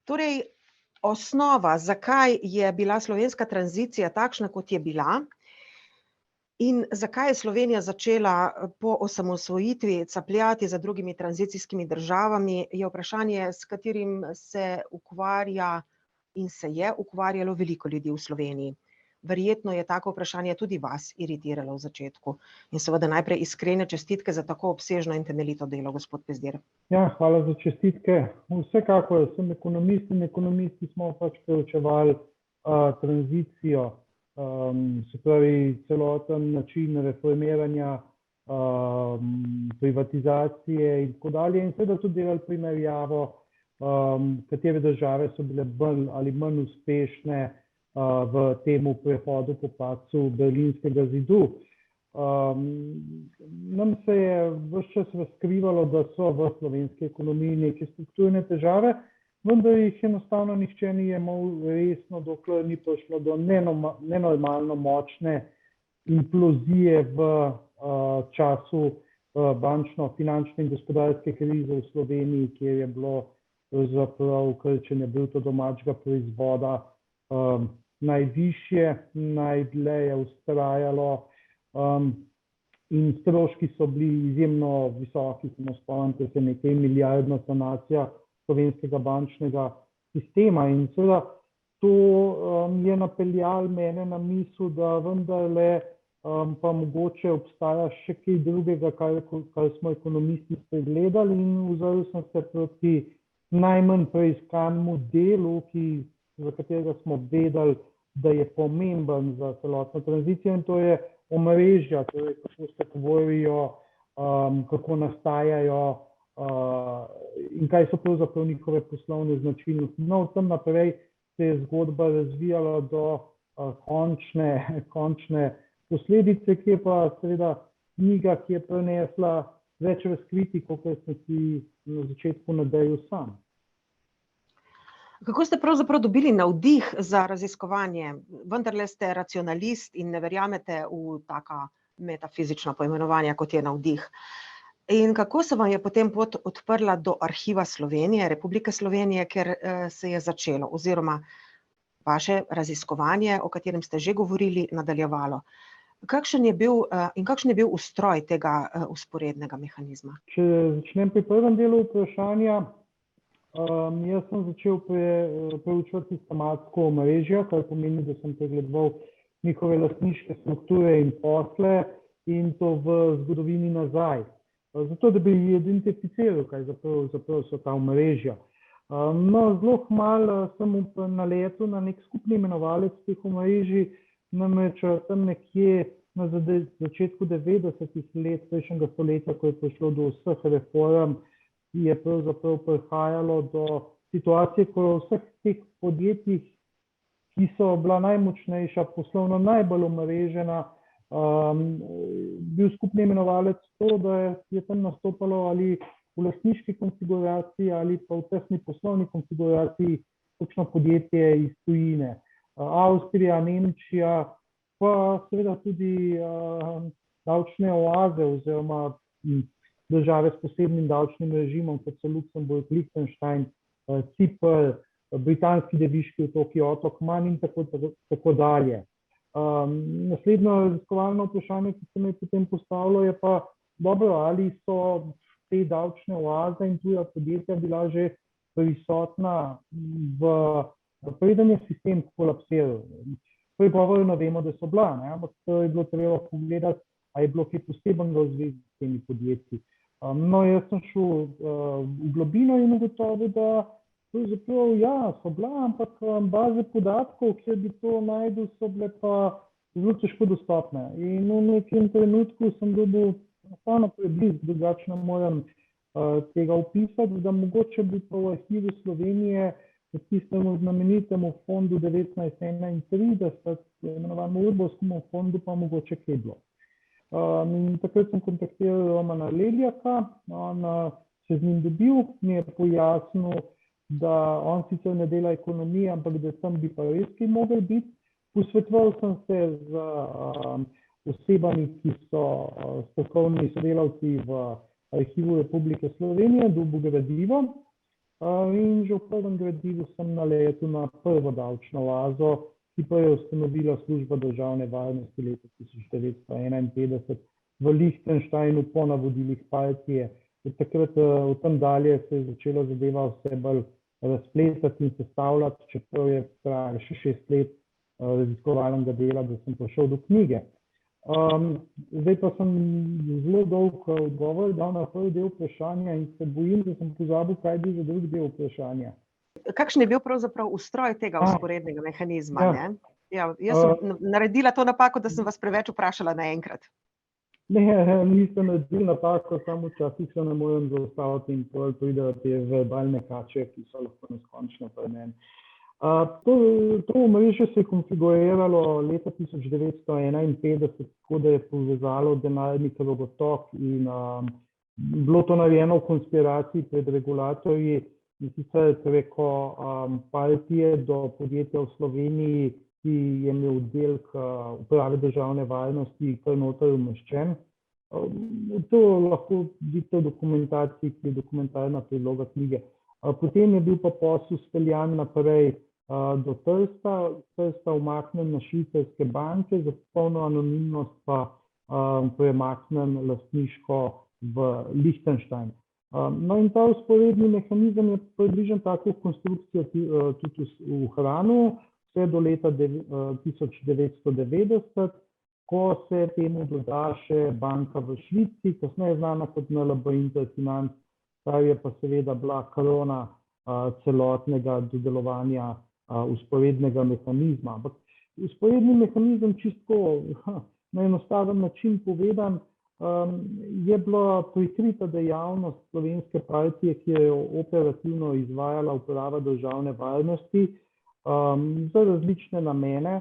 Torej, osnova, zakaj je bila slovenska tranzicija takšna, kot je bila, in zakaj je Slovenija začela po osamosvojitvi capljati za drugimi tranzicijskimi državami, je vprašanje, s katerim se ukvarja in se je ukvarjalo veliko ljudi v Sloveniji. Verjetno je tako vprašanje tudi vas iritiralo v začetku. In seveda najprej iskrene čestitke za tako obsežno in temeljito delo, gospod Pezdir. Ja, hvala za čestitke. Vsekakor sem ekonomist in ekonomisti smo pač preučevali tranzicijo, se pravi celoten način reformiranja, privatizacije in tako dalje. In seveda tudi delali primerjavo, katere države so bile bolj ali manj uspešne v temu prehodu po padcu Berlinskega zidu. Nam se je ves čas razkrivalo, da so v slovenski ekonomiji neke strukturne težave, vendar jih enostavno nihče ni jemal resno, dokler ni prišlo do nenormalno močne implozije v času bančno-finančne in gospodarske krize v Sloveniji, kjer je bilo pravzaprav krčenje bruto domačega proizvoda najvišje, najdlje je vztrajalo in stroški so bili izjemno visoki, spomnite se, nekaj milijardna sanacija slovenskega bančnega sistema. In seveda to je napeljalo mene na misel, da vendarle pa mogoče obstaja še kaj drugega, kar smo ekonomisti spregledali, in ozrl sem se proti najmanj preiskanemu delu, za katerega smo vedeli, da je pomemben za celotno tranzicijo, in to je omrežja, torej kako se tvorijo, kako nastajajo in kaj so pravzaprav njihove poslovne značilnosti. No, od tam naprej se je zgodba razvijala do končne posledice, ki je pa seveda knjiga, ki je prinesla več razkritij, kot sem si na začetku nadejal sam. Kako ste pravzaprav dobili navdih za raziskovanje? Vendarle ste racionalist in ne verjamete v taka metafizična poimenovanja, kot je navdih. In kako se vam je potem pot odprla do Arhiva Slovenije, Republike Slovenije, ker se je začelo, oziroma vaše raziskovanje, o katerem ste že govorili, nadaljevalo? Kakšen je bil ustroj tega vzporednega mehanizma? Če začnem pri prvem delu vprašanja, jaz sem začel preučevati sistematsko omrežje, kar pomeni, da sem pregledoval njihove lastniške strukture in posle, in to v zgodovini nazaj. Zato, da bi identificirali, kaj zapravo so ta omrežja. No, zelo kmalu sem naletel na nek skupni imenovalec teh omrežij, namreč tam nekje na začetku 90-ih let prejšnjega stoletja, ko je prišlo do vseh reform, je pravzaprav prihajalo do situacije, ko v vseh teh podjetjih, ki so bila najmočnejša, poslovno najbolj omrežena, bil skupni imenovalec to, da je tam nastopalo ali v lastniški konfiguraciji ali pa v tesni poslovni konfiguraciji kakšno podjetje iz tujine. Avstrija, Nemčija, pa seveda tudi davčne oaze oziroma države s posebnim davčnim režimom, kot so Luksemburg, Liechtenstein, Ciper, britanski deviški otoki, otok Man in tako dalje. Naslednjo raziskovalno vprašanje, ki se me potem postavilo, je pa dobro, ali so te davčne oaze in tuja podjetja bila že prisotna preden je sistem kolapsiral. Pregovorno vemo, da so bila, ampak to je bilo treba pogledati, a je bilo kaj posebnega v zvezi s temi podjetji. No, jaz sem šel v globino in ugotovil, da so bila, ampak baze podatkov, kjer bi to našel, so bile pa zelo težko dostopne. In v nekem trenutku sem dobil enostavno preblizu, drugače ne morem tega opisati, da mogoče bi pa v Arhivu Slovenije v tistemu znamenitemu fondu 1931, imenovanemu Urbovskemu fondu, pa mogoče kaj bilo. In takrat sem kontaktiral Romana Leljaka, on se z njim dobil, mi je pojasnil, da on sicer ne dela ekonomije, ampak da tam bi pa res kaj mogel biti. Posvetoval sem se z osebami, ki so strokovni sodelavci v Arhivu Republike Slovenije, dobil gradivo In že v prvem gradivu sem naletel na prvo davčno oazo, ki pa je ustanovila Služba državne varnosti leta 1951 v Lichtensteinu po navodilih partije. Od takrat od tam dalje se je začela zadeva vse bolj razpletati in sestavljati, čeprav je trajalo še 6 let raziskovalnega dela, da sem prišel do knjige. Zdaj pa sem zelo dolg odgovor dal na prvi del vprašanja in se bojim, da sem pozabil, kaj bi za drugi del vprašanja. Kakšen je bil pravzaprav ustroj tega vzporednega mehanizma? Ne? Ja, jaz sem naredila to napako, da sem vas preveč vprašala naenkrat. Ne, nisem naredil napako, samo včasih se ne morem zaustaviti in pridejo te verbalne kače, ki so lahko neskončne pri meni. To omrežje se je konfiguriralo leta 1951, tako da je povezalo denarni krogotok in bilo to narejeno v konspiraciji pred regulatorji, in sicer preko partije do podjetja v Sloveniji, ki je imel oddelek uprave državne varnosti kar noter umeščen. To lahko vidite v dokumentaciji, ki je dokumentarna priloga knjige. Potem je bil pa posel speljan naprej do Trsta umaknen na švicarske banke, za popolno anonimnost pa premaknen lastniško v Lichtenstein. No in ta vzporedni mehanizem je približno tako konstrukcijo tudi v hranu, vse do leta 1990, ko se temu doda še banka v Švici, kasneje znana kot NLB Interfinanc, kar je pa seveda bila krona celotnega dodelovanja vzporednega mehanizma. Ampak vzporedni mehanizem čisto na enostaven način povedan, je bila prikrita dejavnost slovenske partije, ki je operativno izvajala uprava državne varnosti za različne namene.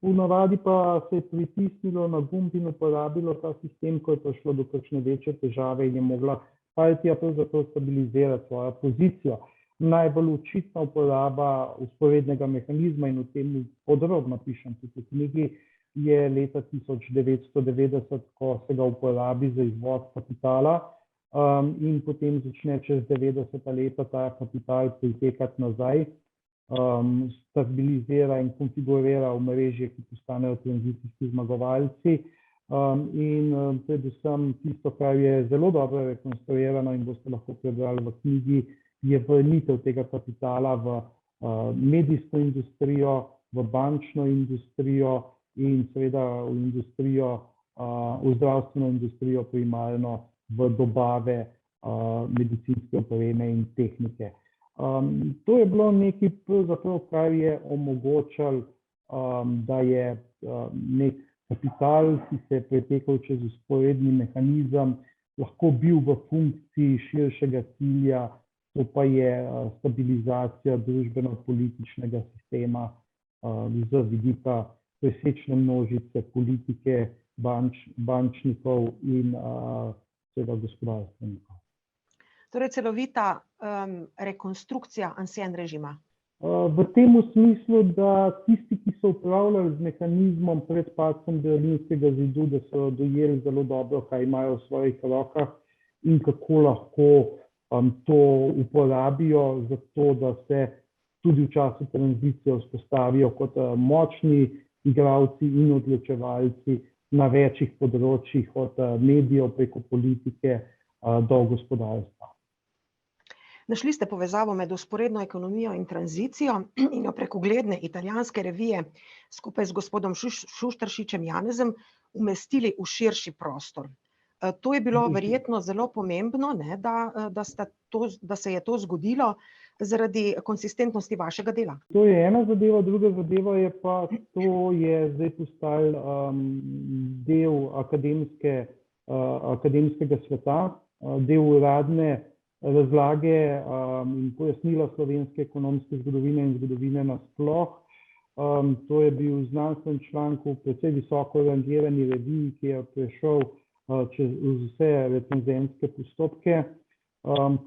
Ponavadi pa se je pritisnilo na gumb in uporabilo ta sistem, ko je prišlo do kakšne večje težave in je mogla partija pravzaprav stabilizirati svojo pozicijo. Najbolj očitna uporaba vzporednega mehanizma, in o tem podrobno pišem tudi v knjigi, je leta 1990, ko se ga uporabi za izvoz kapitala in potem začne čez 90 leta ta kapital pritekati nazaj, stabilizira in konfigurira omrežje, ki postanejo tranzicijski zmagovalci. In predvsem tisto, kar je zelo dobro rekonstruirano in boste lahko prebrali v knjigi, je vrnitev tega kapitala v medijsko industrijo, v bančno industrijo in seveda v industrijo, v zdravstveno industrijo primarno, v dobave medicinske opreme in tehnike. To je bilo nekaj, kar je omogočalo, da je nek kapital, ki se je pretekal čez vzporedni mehanizem, lahko bil v funkciji širšega cilja, to pa je stabilizacija družbeno-političnega sistema z vidika presečne množice politike, bančnikov in seveda gospodarstvenikov. Torej celovita rekonstrukcija ancien režima. V tem smislu, da tisti, ki so upravljali z mehanizmom pred padcem Berlinskega zidu, da so dojeli zelo dobro, kaj imajo v svojih rokah in kako lahko to uporabijo za to, da se tudi v času tranzicije vzpostavijo kot močni igralci in odločevalci na večjih področjih, od medijev preko politike do gospodarstva. Našli ste povezavo med vzporedno ekonomijo in tranzicijo in jo prek ugledne italijanske revije skupaj z gospodom Šuštaršičem Janezom umestili v širši prostor. To je bilo verjetno zelo pomembno, ne, da se je to zgodilo zaradi konsistentnosti vašega dela. To je ena zadeva, druga zadeva je pa, to je zdaj postalo del akademskega sveta, del uradne razlage in pojasnila slovenske ekonomske zgodovine in zgodovine nasploh. To je bil znanstven članek v precej visoko rangirani reviji, ki je prešel čez vse recenzentske postopke,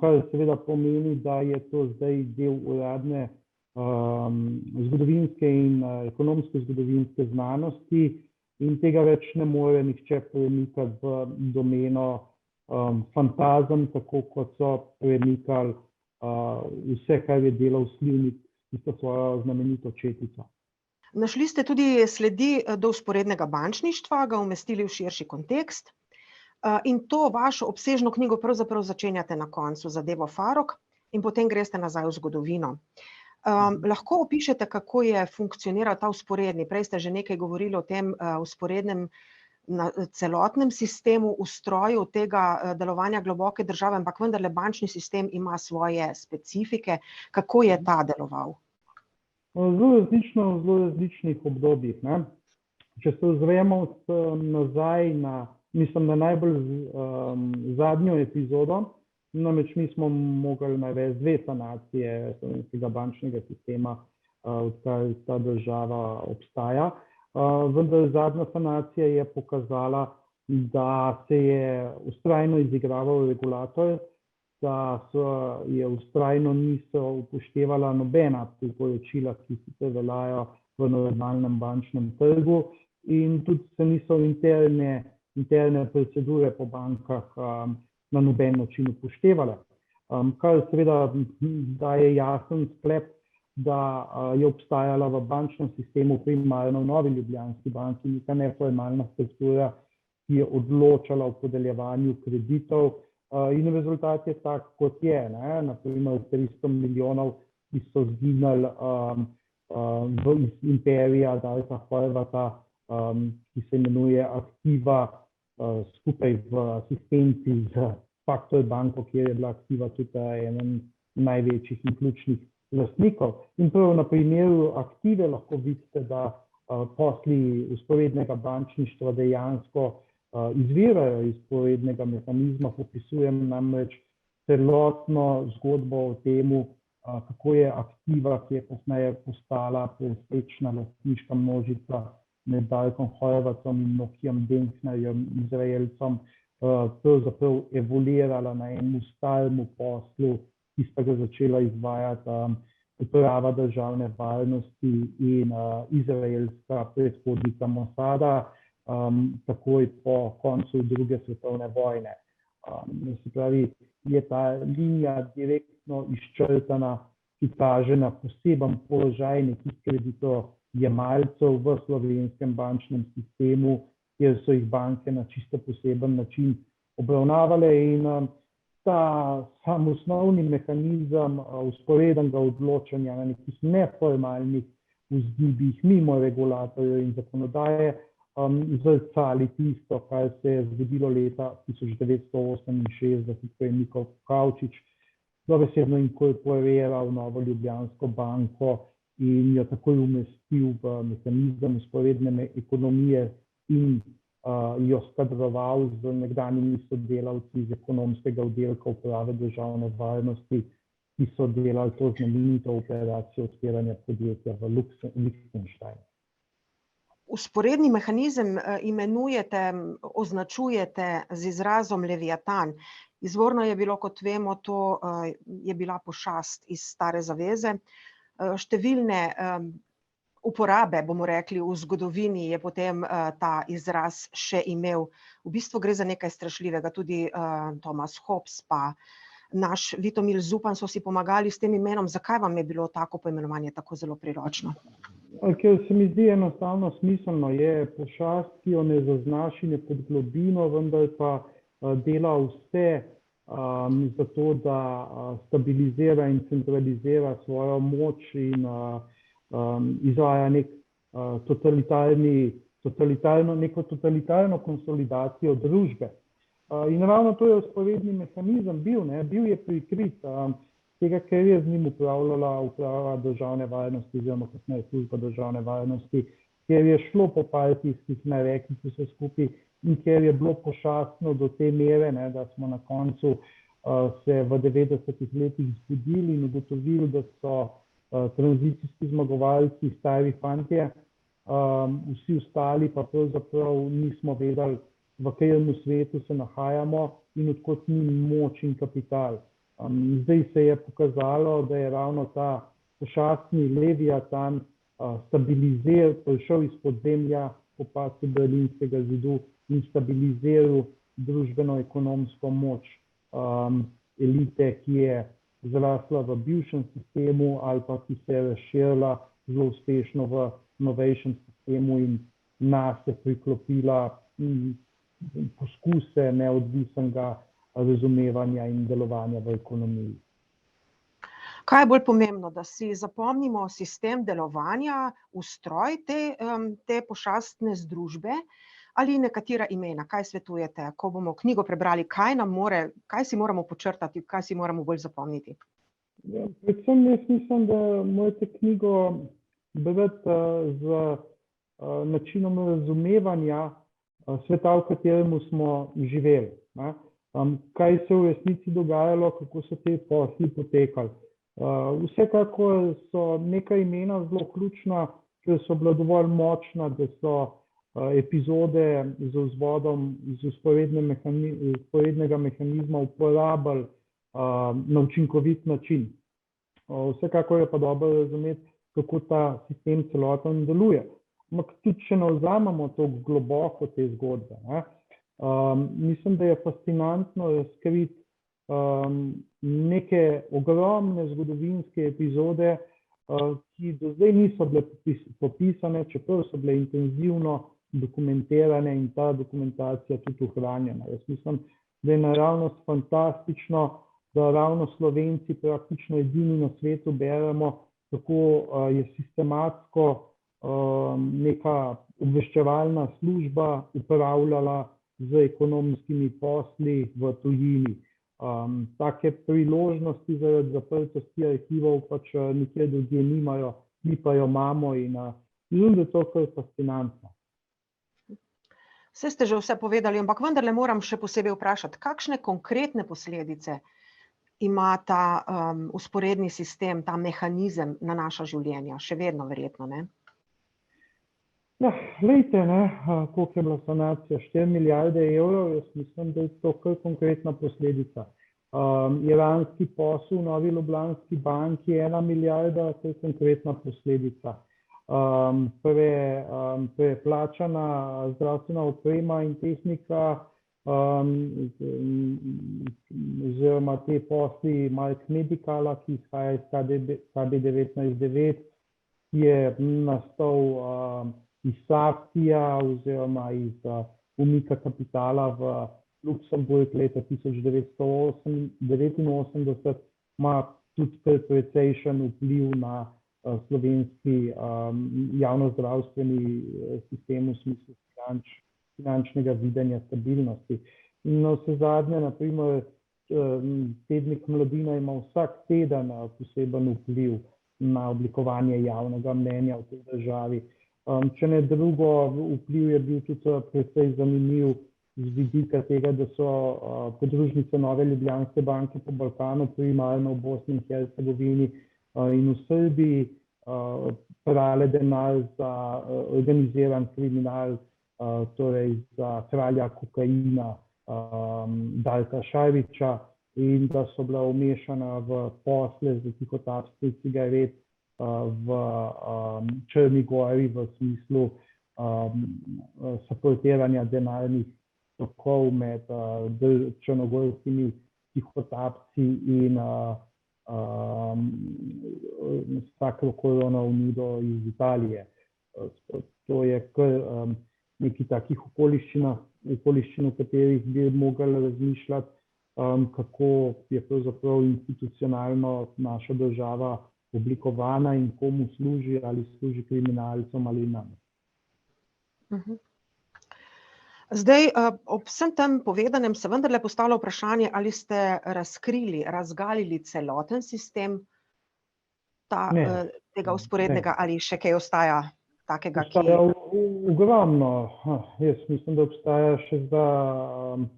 kar seveda pomeni, da je to zdaj del uradne zgodovinske in ekonomske zgodovinske znanosti in tega več ne more nihče premikati v domeno fantazem, tako kot so premikali vse, kar je delal Slivnik, tisto svojo znamenito četico. Našli ste tudi sledi do vzporednega bančništva, ga umestili v širši kontekst in to vašo obsežno knjigo pravzaprav začenjate na koncu zadevo Farrokh in potem greste nazaj v zgodovino. Lahko opišete, kako je funkcioniral ta vzporedni, prej ste že nekaj govorili o tem vzporednem na celotnem sistemu, ustroju tega delovanja globoke države, ampak vendarle bančni sistem ima svoje specifike. Kako je ta deloval? Zelo različnih obdobjih, ne. Če se ozremo nazaj na, mislim, na najbolj zadnjo epizodo, namreč mi smo mogli navesti 2 sanacije slovenskega bančnega sistema, odkar ta država obstaja. Vendar zadnja sanacija je pokazala, da se je vztrajno izigraval regulator, da je vztrajno niso upoštevala nobena priporočila, ki sicer veljajo v normalnem bančnem trgu, in tudi se niso interne procedure po bankah na noben način upoštevale. Kar seveda daje jasen sklep, da je obstajala v bančnem sistemu primarno v Novi Ljubljanski banki neka neformalna struktura, ki je odločala o podeljevanju kreditov, in rezultat je tak, kot je, ne. Na primer 300 milijonov, ki so zginili iz imperija Darka Horvata, ki se imenuje Aktiva, skupaj v asistenci z Factor banko, kjer je bila Aktiva tudi eden največjih in ključnih lastnikov. In prav na primeru Aktive lahko vidite, da posli vzporednega bančništva dejansko izvirajo iz vzporednega mehanizma. Popisujem namreč celotno zgodbo o tem, kako je Aktiva, ki je kasneje postala povprečna lastniška množica med Darkom Horvatom in Nokijem Denknerjem, Izraelcem, pravzaprav evoluirala na enem starem poslu, ki sta ga začela izvajati uprava državne varnosti in izraelska predhodnica Mosada, takoj po koncu druge svetovne vojne. Se pravi, je ta linija direktno izčrtana, ki kaže na poseben položaj nekih kreditojemalcev v slovenskem bančnem sistemu, kjer so jih banke na čisto poseben način obravnavale, in ta sam osnovni mehanizem vzporednega odločanja na nekih neformalnih vzgibih mimo regulatorjev in zakonodaje zrcali tisto, kar se je zgodilo leta 1968, ko je Niko Kavčič dobesedno inkorporiral Novo Ljubljansko banko in jo takoj umestil v mehanizem vzporedne ekonomije in jo skadroval z nekdanjimi sodelavci iz ekonomskega oddelka uprave državne varnosti, ki so delali to znamenito operacijo odpiranja podjetja v Liechtensteinu. Vzporedni mehanizem imenujete, označujete z izrazom Leviatan. Izvorno je bilo, kot vemo, to je bila pošast iz Stare zaveze. Številne uporabe, bomo rekli, v zgodovini je potem ta izraz še imel. V bistvu gre za nekaj strašljivega. Tudi Thomas Hobbes pa naš Vitomil Zupan so si pomagali s tem imenom. Zakaj vam je bilo tako poimenovanje tako zelo priročno? Ker se mi zdi enostavno smiselno. Je pošast, ki jo ne zaznaš in je pod globino, vendar pa dela vse zato, da stabilizira in centralizira svojo moč in izvaja neko totalitarno konsolidacijo družbe. In ravno to je vzporedni mehanizem bil je prikrit tega, ker je z njim upravljala uprava državne varnosti oziroma kasneje služba državne varnosti, ker je šlo po partijskih narekih vse skupaj in ker je bilo pošastno do te mere, da smo na koncu se v 90-ih letih zbudili in ugotovili, da so tranzicijski zmagovalci stari fantje, vsi ostali pa pravzaprav nismo vedeli, v katerem svetu se nahajamo in od kod ni moč in kapital. Zdaj se je pokazalo, da je ravno ta pošastni Leviatan stabiliziral, prišel iz podzemlja po padcu Berlinskega zidu in stabiliziral družbeno-ekonomsko moč elite, ki je zrasla v bivšem sistemu ali pa ki se je razširila zelo uspešno v novejšem sistemu in nase priklopila poskuse neodvisnega razumevanja in delovanja v ekonomiji. Kaj je bolj pomembno, da si zapomnimo sistem delovanja, ustroj te pošastne združbe ali nekatera imena? Kaj svetujete, ko bomo knjigo prebrali, kaj si moramo počrtati, kaj si moramo bolj zapomniti? Ja, predvsem jaz mislim, da morate knjigo brati z načinom razumevanja sveta, v katerem smo živeli. Kaj se v resnici dogajalo, kako so te posli potekali. Vsekakor so neka imena zelo ključna, ker so bila dovolj močna, da so epizode z vzvodom iz vzporednega mehanizma uporabili na učinkovit način. Vsekakor je pa dobro razumeti, kako ta sistem celoten deluje. Ampak tudi, če ne vzamemo tako globoko te zgodbe, mislim, da je fascinantno razkriti neke ogromne zgodovinske epizode, ki do zdaj niso bile popisane, čeprav so bile intenzivno dokumentirane in ta dokumentacija tudi ohranjena. Jaz mislim, da je naravnost fantastično, da ravno Slovenci praktično edini na svetu beremo, kako je sistematsko neka obveščevalna služba upravljala z ekonomskimi posli v tujini. Take priložnosti zaradi zaprtosti arhivov pač nikjer drugje nimajo, mi pa jo imamo in mislim, da je to kar fascinantno. Saj ste že vse povedali, ampak vendarle moram še posebej vprašati, kakšne konkretne posledice ima ta vzporedni sistem, ta mehanizem na naša življenja, še vedno verjetno, ne? Ja, glejte, koliko je bila sanacija, 4 milijarde evrov, jaz mislim, da je to kar konkretna posledica. Iranski posel v Novi Ljubljanski banki, 1 milijarda, to je konkretna posledica. Preplačana zdravstvena oprema in tehnika, oziroma te posli Mark Medicala, ki izhaja iz KB19-9, je nastal iz Saftija oziroma iz umika kapitala v Luksemburg leta 1989, ima tudi precejšen vpliv na slovenski javnozdravstveni sistem v smislu finančnega videnja stabilnosti. In navsezadnje, na primer, tednik Mladina ima vsak teden poseben vpliv na oblikovanje javnega mnenja v tej državi. Če ne drugo, vpliv je bil tudi precej zanimiv z vidika tega, da so podružnice Nove Ljubljanske banke po Balkanu, primarno v Bosni in Hercegovini in v Srbiji, prale denar za organiziran kriminal, torej za kralja kokaina Darka Šarića, in da so bila vmešana v posle za tihotapstvo cigaret v Črni gori v smislu suportiranja denarnih tokov med črnogorskimi tihotapci in Sacro-Corona Unido iz Italije. To je kar nekaj takih okoliščin, v katerih bi mogli razmišljati, kako je pravzaprav institucionalno naša država oblikovana in komu služi, ali služi kriminalcem ali nam. Zdaj, ob vsem tem povedanem se vendarle postavlja vprašanje, ali ste razkrili, razgalili celoten sistem tega vzporednega, ali še kaj ostaja takega, ki... Obstaja ogromno. Jaz mislim, da obstaja še za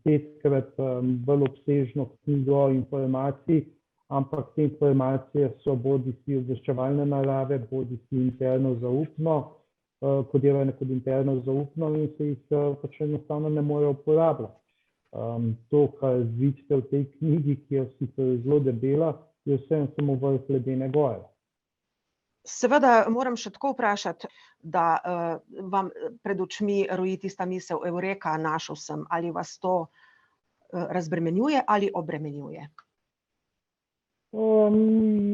5-krat bolj obsežno knjigo informacij, ampak te informacije so bodisi obveščevalne narave, bodisi interno zaupno, kodirane kot interno zaupno in se jih pač enostavno ne morejo uporabljati. To, kar vidite v tej knjigi, ki je sicer zelo debela, je vseeno samo vrh ledene gore. Seveda moram še tako vprašati, da vam pred očmi roji tista misel, eureka, našel sem, ali vas to razbremenjuje ali obremenjuje?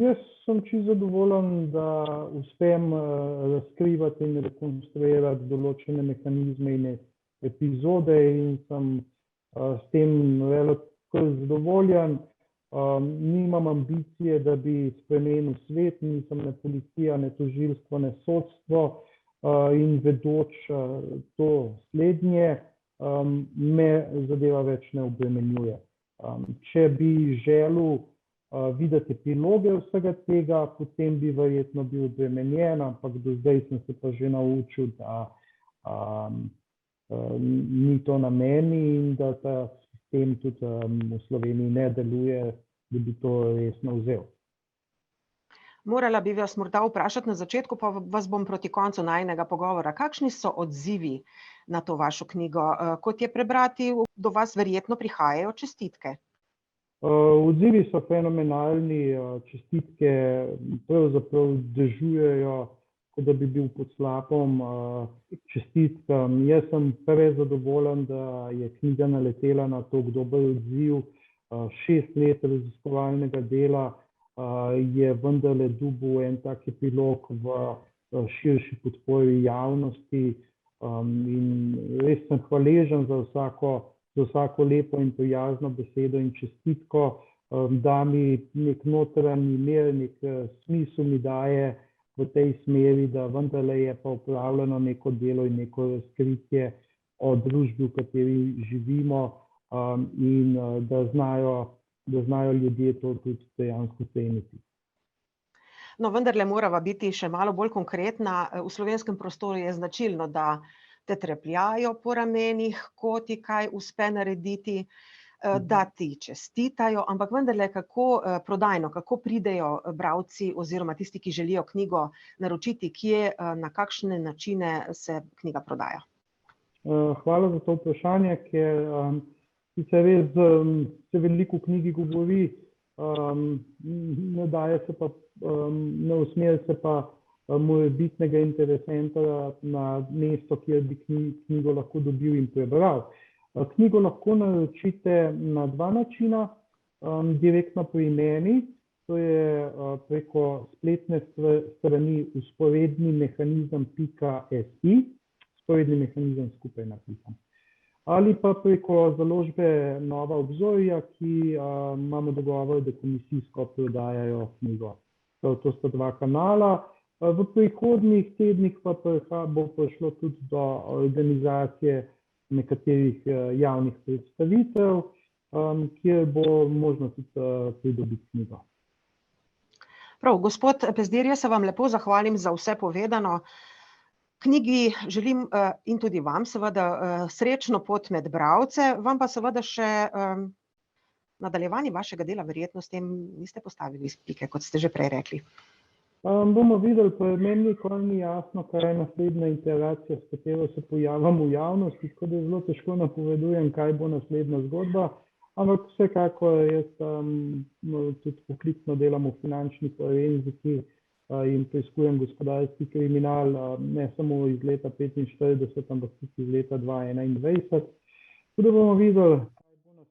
Jaz sem čisto zadovoljen, da uspem razkrivati in rekonstruirati določene mehanizme in epizode in sem s tem relativno zadovoljen. Nimam ambicije, da bi spremenil svet, nisem ne policija, ne tožilstvo, ne sodstvo in vedoč to slednje, me zadeva več ne obremenjuje. Če bi želel videti epiloge vsega tega, potem bi verjetno bil obremenjen, ampak do zdaj sem se pa že naučil, da ni to na meni in da ta sistem tudi v Sloveniji ne deluje, da bi to resno vzel. Morala bi vas morda vprašati na začetku, pa vas bom proti koncu najinega pogovora. Kakšni so odzivi na to vašo knjigo? Kot je prebrati, do vas verjetno prihajajo čestitke. Odzivi so fenomenalni, čestitke pravzaprav dežujejo, kot da bi bil pod slapom čestitkam. Jaz sem prezadovoljen, da je knjiga naletela na tako dober odziv. 6 let raziskovalnega dela je vendarle dobil en tak epilog v širši podpori javnosti in res sem hvaležen za vsako lepo in prijazno besedo in čestitko, da mi nek notranji mir, nek smisel mi daje v tej smeri, da vendarle je pa opravljeno neko delo in neko razkritje o družbi, v kateri živimo in da znajo ljudje to tudi dejansko ceniti. No, vendarle morava biti še malo bolj konkretna. V slovenskem prostoru je značilno, da te trepljajo po ramenih, ko ti kaj uspe narediti, da ti čestitajo, ampak vendarle kako prodajno, kako pridejo bralci oziroma tisti, ki želijo knjigo naročiti, kje, na kakšne načine se knjiga prodaja? Hvala za to vprašanje, ker sicer res se veliko v knjigi govori, ne daje se pa, ne usmeri se pa morebitnega interesenta na mesto, kjer bi knjigo lahko dobil in prebral. Knjigo lahko naročite na 2 načina, direktno pri meni, to je preko spletne strani vzporednimehanizem.si, vzporedni mehanizem skupaj napisan. Ali pa preko založbe Nova obzorja, ki imamo dogovor, da komisijsko prodajajo knjigo. To sta 2 kanala. V prihodnjih tednih pa bo prišlo tudi do organizacije nekaterih javnih predstavitev, kjer bo možno tudi pridobiti knjigo. Prav, gospod Pezdir, jaz se vam lepo zahvalim za vse povedano. Knjigi želim in tudi vam seveda srečno pot med bralce, vam pa seveda še nadaljevanje vašega dela verjetno s tem niste postavili pike, kot ste že prej rekli. Bomo videli, pa meni nikoli ni jasno, kaj je naslednja iteracija, s katero se pojavim v javnosti, tako da zelo težko napovedujem, kaj bo naslednja zgodba, ampak vsekakor jaz tudi poklicno delam v finančni forenziki in preiskujem gospodarski kriminal, ne samo iz leta 1945, ampak tudi iz leta 2021. Tako da bomo videli,